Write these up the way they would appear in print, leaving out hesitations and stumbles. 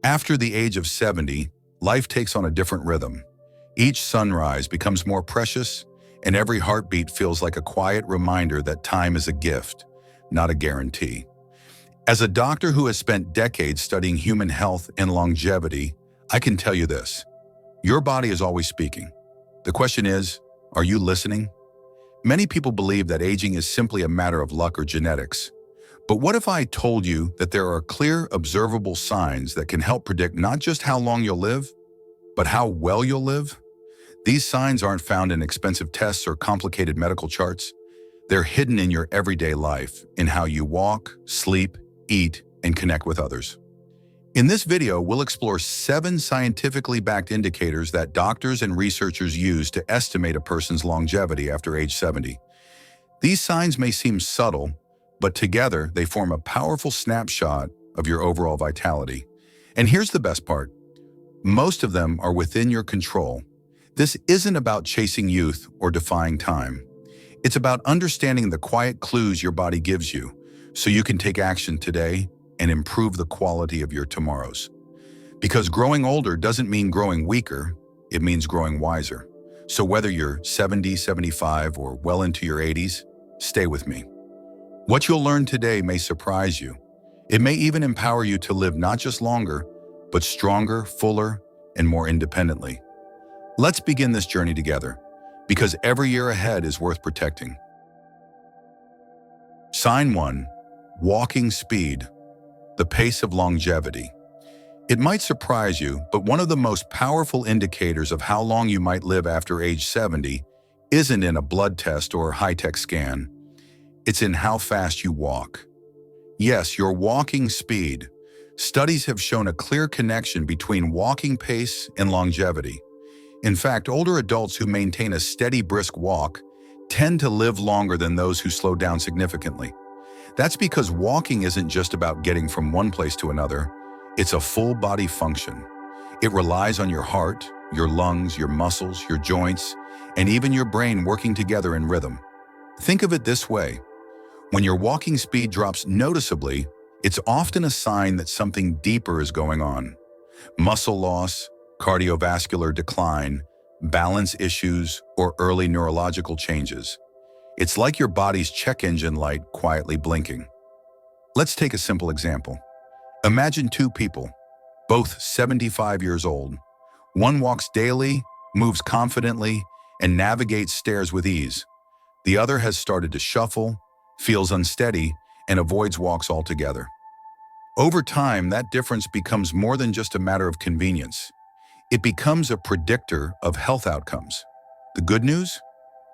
After the age of 70, life takes on a different rhythm. Each sunrise becomes more precious, and every heartbeat feels like a quiet reminder that time is a gift, not a guarantee. As a doctor who has spent decades studying human health and longevity, I can tell you this: your body is always speaking. The question is, are you listening? Many people believe that aging is simply a matter of luck or genetics. But what if I told you that there are clear, observable signs that can help predict not just how long you'll live, but how well you'll live? These signs aren't found in expensive tests or complicated medical charts. They're hidden in your everyday life, in how you walk, sleep, eat, and connect with others. In this video, we'll explore 7 scientifically backed indicators that doctors and researchers use to estimate a person's longevity after age 70. These signs may seem subtle, but together they form a powerful snapshot of your overall vitality. And here's the best part: most of them are within your control. This isn't about chasing youth or defying time. It's about understanding the quiet clues your body gives you, so you can take action today and improve the quality of your tomorrows. Because growing older doesn't mean growing weaker, it means growing wiser. So whether you're 70, 75, or well into your 80s, stay with me. What you'll learn today may surprise you. It may even empower you to live not just longer, but stronger, fuller, and more independently. Let's begin this journey together, because every year ahead is worth protecting. Sign 1: walking speed, the pace of longevity. It might surprise you, but one of the most powerful indicators of how long you might live after age 70 isn't in a blood test or high-tech scan. It's in how fast you walk. Yes, your walking speed. Studies have shown a clear connection between walking pace and longevity. In fact, older adults who maintain a steady, brisk walk tend to live longer than those who slow down significantly. That's because walking isn't just about getting from one place to another. It's a full body function. It relies on your heart, your lungs, your muscles, your joints, and even your brain working together in rhythm. Think of it this way: when your walking speed drops noticeably, it's often a sign that something deeper is going on. Muscle loss, cardiovascular decline, balance issues, or early neurological changes. It's like your body's check engine light quietly blinking. Let's take a simple example. Imagine 2 people, both 75 years old. One walks daily, moves confidently, and navigates stairs with ease. The other has started to shuffle, feels unsteady, and avoids walks altogether. Over time, that difference becomes more than just a matter of convenience. It becomes a predictor of health outcomes. The good news?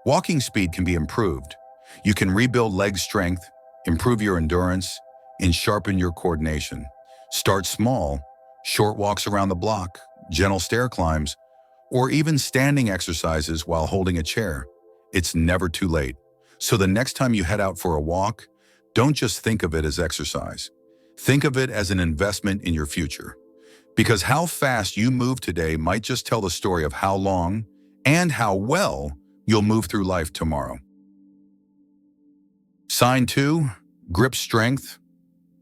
Walking speed can be improved. You can rebuild leg strength, improve your endurance, and sharpen your coordination. Start small: short walks around the block, gentle stair climbs, or even standing exercises while holding a chair. It's never too late. So the next time you head out for a walk, don't just think of it as exercise. Think of it as an investment in your future. Because how fast you move today might just tell the story of how long and how well you'll move through life tomorrow. Sign 2: grip strength,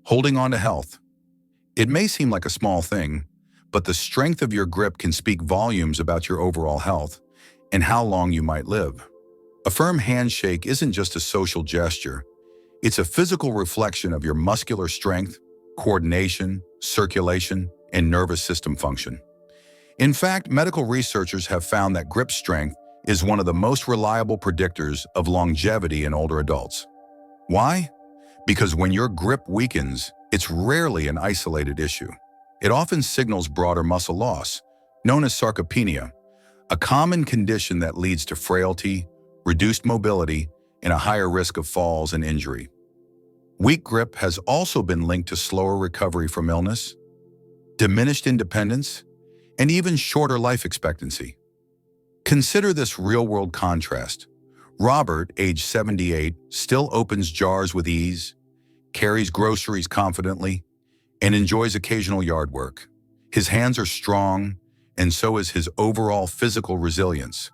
holding on to health. It may seem like a small thing, but the strength of your grip can speak volumes about your overall health and how long you might live. A firm handshake isn't just a social gesture. It's a physical reflection of your muscular strength, coordination, circulation, and nervous system function. In fact, medical researchers have found that grip strength is one of the most reliable predictors of longevity in older adults. Why? Because when your grip weakens, it's rarely an isolated issue. It often signals broader muscle loss, known as sarcopenia, a common condition that leads to frailty, reduced mobility, and a higher risk of falls and injury. Weak grip has also been linked to slower recovery from illness, diminished independence, and even shorter life expectancy. Consider this real-world contrast. Robert, age 78, still opens jars with ease, carries groceries confidently, and enjoys occasional yard work. His hands are strong, and so is his overall physical resilience.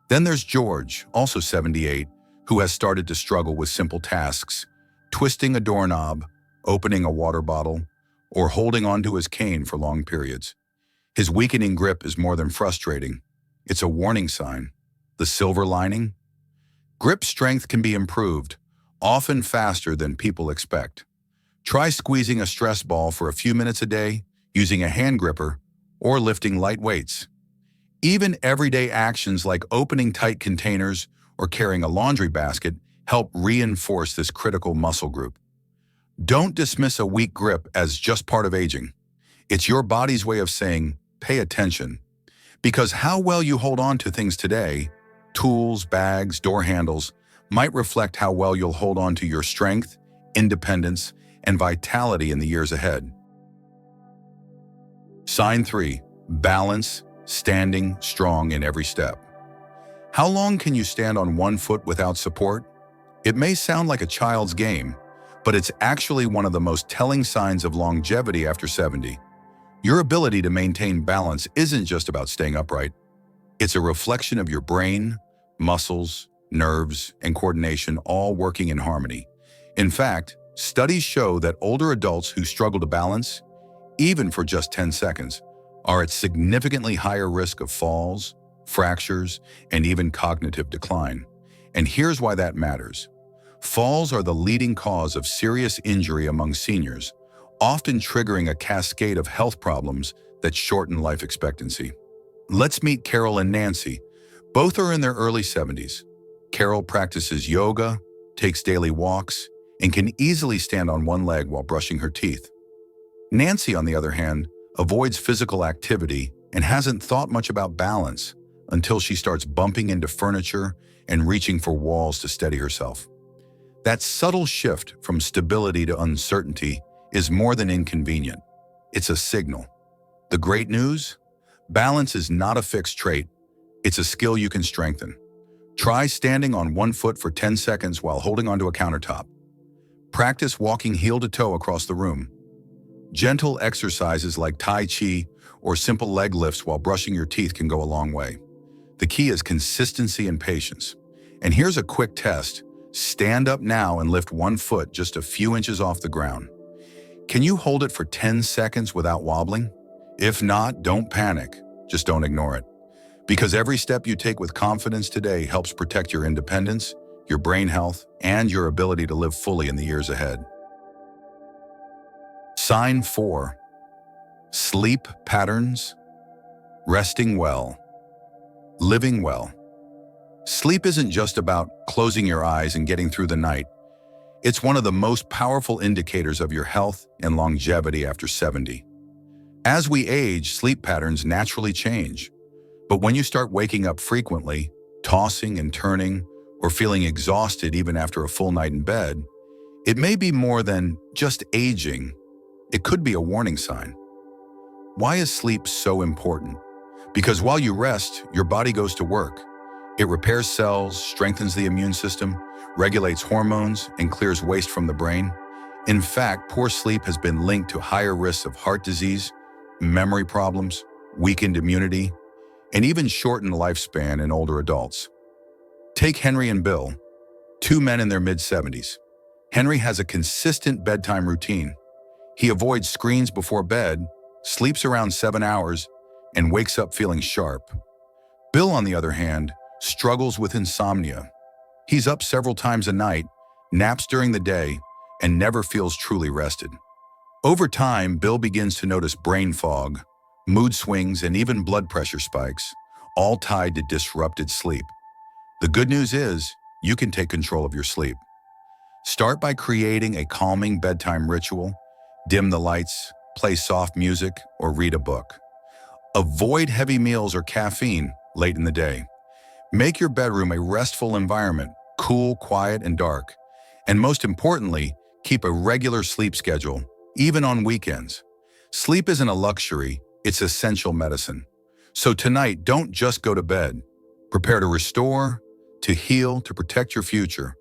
Then there's George, also 78, who has started to struggle with simple tasks: twisting a doorknob, opening a water bottle, or holding onto his cane for long periods. His weakening grip is more than frustrating. It's a warning sign. The silver lining? Grip strength can be improved, often faster than people expect. Try squeezing a stress ball for a few minutes a day, using a hand gripper, or lifting light weights. Even everyday actions like opening tight containers or carrying a laundry basket help reinforce this critical muscle group. Don't dismiss a weak grip as just part of aging. It's your body's way of saying, pay attention. Because how well you hold on to things today, tools, bags, door handles, might reflect how well you'll hold on to your strength, independence, and vitality in the years ahead. Sign 3. Balance, standing strong in every step. How long can you stand on one foot without support? It may sound like a child's game, but it's actually one of the most telling signs of longevity after 70. Your ability to maintain balance isn't just about staying upright. It's a reflection of your brain, muscles, nerves, and coordination all working in harmony. In fact, studies show that older adults who struggle to balance, even for just 10 seconds, are at significantly higher risk of falls, fractures, and even cognitive decline. And here's why that matters. Falls are the leading cause of serious injury among seniors, often triggering a cascade of health problems that shorten life expectancy. Let's meet Carol and Nancy. Both are in their early 70s. Carol practices yoga, takes daily walks, and can easily stand on one leg while brushing her teeth. Nancy, on the other hand, avoids physical activity and hasn't thought much about balance until she starts bumping into furniture and reaching for walls to steady herself. That subtle shift from stability to uncertainty is more than inconvenient. It's a signal. The great news? Balance is not a fixed trait. It's a skill you can strengthen. Try standing on one foot for 10 seconds while holding onto a countertop. Practice walking heel to toe across the room. Gentle exercises like Tai Chi or simple leg lifts while brushing your teeth can go a long way. The key is consistency and patience. And here's a quick test. Stand up now and lift one foot just a few inches off the ground. Can you hold it for 10 seconds without wobbling? If not, don't panic. Just don't ignore it. Because every step you take with confidence today helps protect your independence, your brain health, and your ability to live fully in the years ahead. Sign 4. Sleep patterns. Resting well. Living well. Sleep isn't just about closing your eyes and getting through the night. It's one of the most powerful indicators of your health and longevity after 70. As we age, sleep patterns naturally change. But when you start waking up frequently, tossing and turning, or feeling exhausted even after a full night in bed, it may be more than just aging. It could be a warning sign. Why is sleep so important? Because while you rest, your body goes to work. It repairs cells, strengthens the immune system, regulates hormones, and clears waste from the brain. In fact, poor sleep has been linked to higher risks of heart disease, memory problems, weakened immunity, and even shortened lifespan in older adults. Take Henry and Bill, two men in their mid-70s. Henry has a consistent bedtime routine. He avoids screens before bed, sleeps around 7 hours, and wakes up feeling sharp. Bill, on the other hand, struggles with insomnia. He's up several times a night, naps during the day, and never feels truly rested. Over time, Bill begins to notice brain fog, mood swings, and even blood pressure spikes, all tied to disrupted sleep. The good news is, you can take control of your sleep. Start by creating a calming bedtime ritual, dim the lights, play soft music, or read a book. Avoid heavy meals or caffeine late in the day. Make your bedroom a restful environment, cool, quiet, and dark. And most importantly, keep a regular sleep schedule, even on weekends. Sleep isn't a luxury, it's essential medicine. So tonight, don't just go to bed. Prepare to restore, to heal, to protect your future.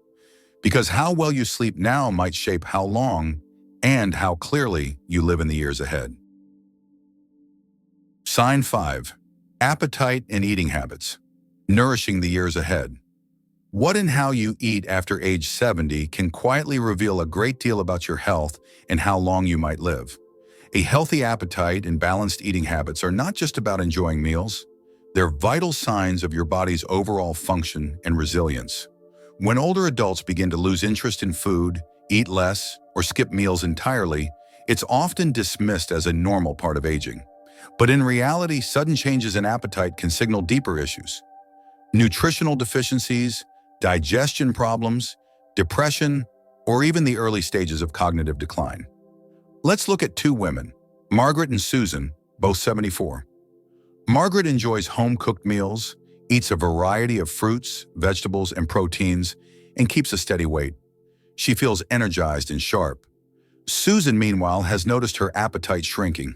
Because how well you sleep now might shape how long and how clearly you live in the years ahead. Sign 5. Appetite and eating habits. Nourishing the years ahead. What and how you eat after age 70 can quietly reveal a great deal about your health and how long you might live. A healthy appetite and balanced eating habits are not just about enjoying meals. They're vital signs of your body's overall function and resilience. When older adults begin to lose interest in food, eat less, or skip meals entirely, it's often dismissed as a normal part of aging. But in reality, sudden changes in appetite can signal deeper issues. Nutritional deficiencies, digestion problems, depression, or even the early stages of cognitive decline. Let's look at two women, Margaret and Susan, both 74. Margaret enjoys home-cooked meals, eats a variety of fruits, vegetables, and proteins, and keeps a steady weight. She feels energized and sharp. Susan, meanwhile, has noticed her appetite shrinking.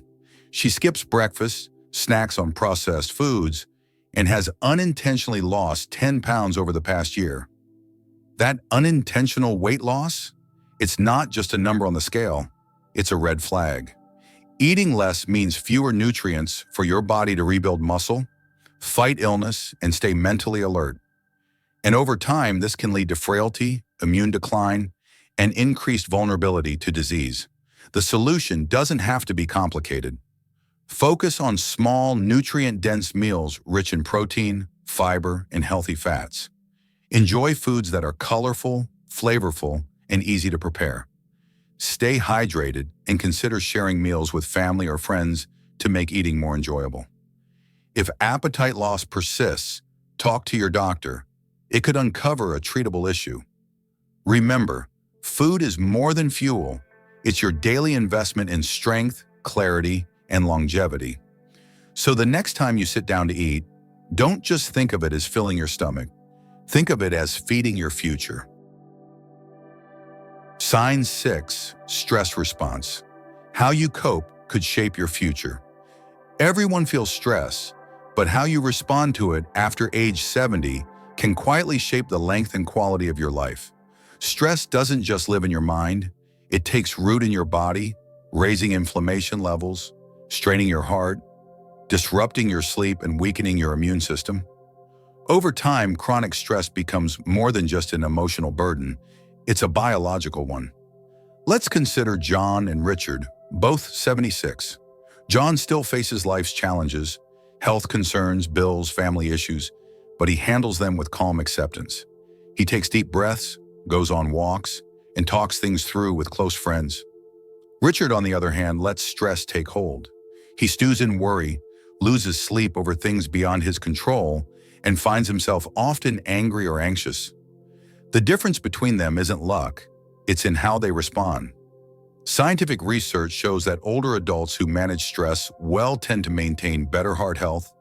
She skips breakfast, snacks on processed foods, and has unintentionally lost 10 pounds over the past year. That unintentional weight loss? It's not just a number on the scale, it's a red flag. Eating less means fewer nutrients for your body to rebuild muscle, fight illness, and stay mentally alert. And over time, this can lead to frailty, immune decline, and increased vulnerability to disease. The solution doesn't have to be complicated. Focus on small, nutrient-dense meals rich in protein, fiber, and healthy fats. Enjoy foods that are colorful, flavorful, and easy to prepare. Stay hydrated and consider sharing meals with family or friends to make eating more enjoyable. If appetite loss persists, talk to your doctor. It could uncover a treatable issue. Remember, food is more than fuel. It's your daily investment in strength, clarity, and longevity. So the next time you sit down to eat, don't just think of it as filling your stomach. Think of it as feeding your future. Sign 6, stress response. How you cope could shape your future. Everyone feels stress, but how you respond to it after age 70 can quietly shape the length and quality of your life. Stress doesn't just live in your mind, it takes root in your body, raising inflammation levels, straining your heart, disrupting your sleep, and weakening your immune system. Over time, chronic stress becomes more than just an emotional burden, it's a biological one. Let's consider John and Richard, both 76. John still faces life's challenges, health concerns, bills, family issues, but he handles them with calm acceptance. He takes deep breaths, goes on walks, and talks things through with close friends. Richard, on the other hand, lets stress take hold. He stews in worry, loses sleep over things beyond his control, and finds himself often angry or anxious. The difference between them isn't luck, it's in how they respond. Scientific research shows that older adults who manage stress well tend to maintain better heart health,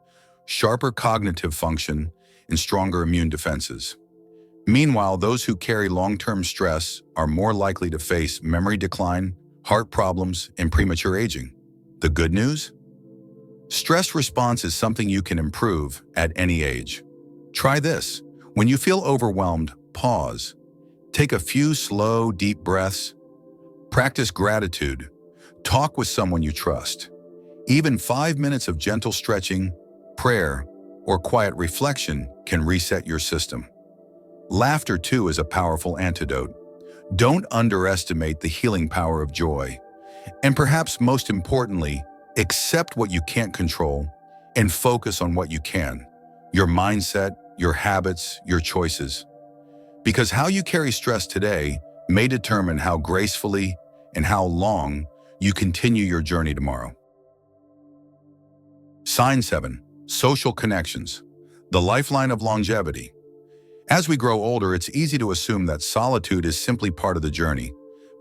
sharper cognitive function, and stronger immune defenses. Meanwhile, those who carry long-term stress are more likely to face memory decline, heart problems, and premature aging. The good news? Stress response is something you can improve at any age. Try this. When you feel overwhelmed, pause. Take a few slow, deep breaths. Practice gratitude. Talk with someone you trust. Even 5 minutes of gentle stretching, prayer, or quiet reflection can reset your system. Laughter, too, is a powerful antidote. Don't underestimate the healing power of joy. And perhaps most importantly, accept what you can't control and focus on what you can. Your mindset, your habits, your choices. Because how you carry stress today may determine how gracefully and how long you continue your journey tomorrow. Sign 7, social connections, the lifeline of longevity. As we grow older, it's easy to assume that solitude is simply part of the journey,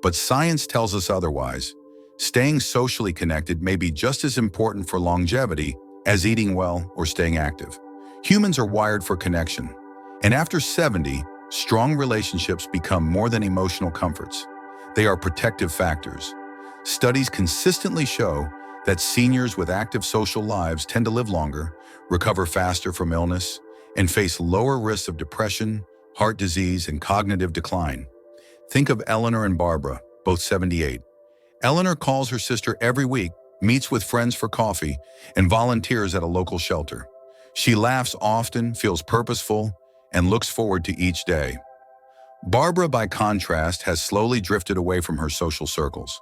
but science tells us otherwise. Staying socially connected may be just as important for longevity as eating well or staying active. Humans are wired for connection, and after 70, strong relationships become more than emotional comforts. They are protective factors. Studies consistently show that seniors with active social lives tend to live longer, recover faster from illness, and face lower risks of depression, heart disease, and cognitive decline. Think of Eleanor and Barbara, both 78. Eleanor calls her sister every week, meets with friends for coffee, and volunteers at a local shelter. She laughs often, feels purposeful, and looks forward to each day. Barbara, by contrast, has slowly drifted away from her social circles.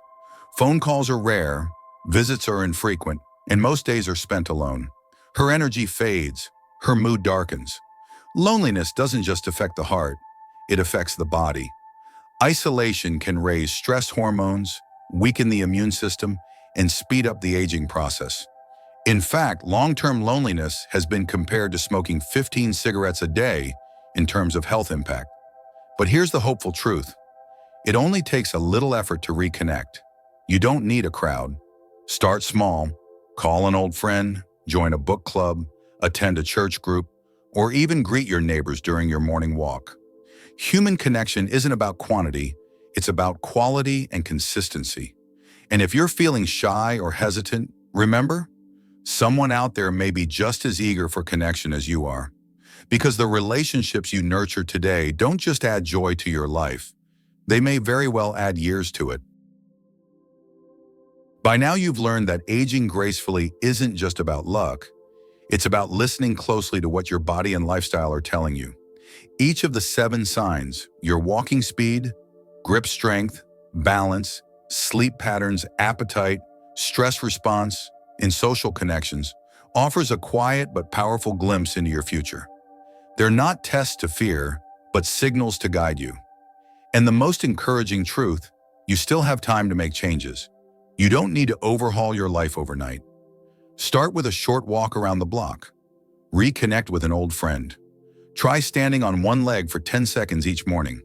Phone calls are rare, Visits are infrequent, and most days are spent alone. Her energy fades, her mood darkens. Loneliness doesn't just affect the heart, it affects the body. Isolation can raise stress hormones, weaken the immune system, and speed up the aging process. In fact, long-term loneliness has been compared to smoking 15 cigarettes a day in terms of health impact. But here's the hopeful truth. It only takes a little effort to reconnect. You don't need a crowd. Start small. Call an old friend, join a book club, attend a church group, or even greet your neighbors during your morning walk. Human connection isn't about quantity, it's about quality and consistency. And if you're feeling shy or hesitant, remember, someone out there may be just as eager for connection as you are. Because the relationships you nurture today don't just add joy to your life, they may very well add years to it. By now you've learned that aging gracefully isn't just about luck, it's about listening closely to what your body and lifestyle are telling you. Each of the 7 signs, your walking speed, grip strength, balance, sleep patterns, appetite, stress response, and social connections, offers a quiet but powerful glimpse into your future. They're not tests to fear, but signals to guide you. And the most encouraging truth, you still have time to make changes. You don't need to overhaul your life overnight. Start with a short walk around the block. Reconnect with an old friend. Try standing on one leg for 10 seconds each morning.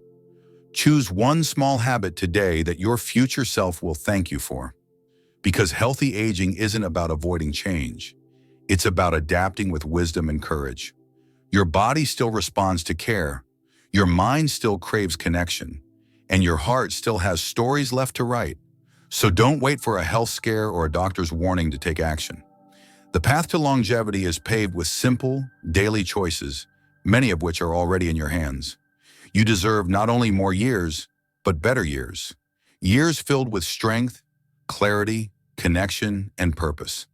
Choose one small habit today that your future self will thank you for. Because healthy aging isn't about avoiding change. It's about adapting with wisdom and courage. Your body still responds to care. Your mind still craves connection. And your heart still has stories left to write. So don't wait for a health scare or a doctor's warning to take action. The path to longevity is paved with simple, daily choices, many of which are already in your hands. You deserve not only more years, but better years. Years filled with strength, clarity, connection, and purpose.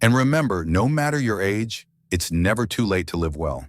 And remember, no matter your age, it's never too late to live well.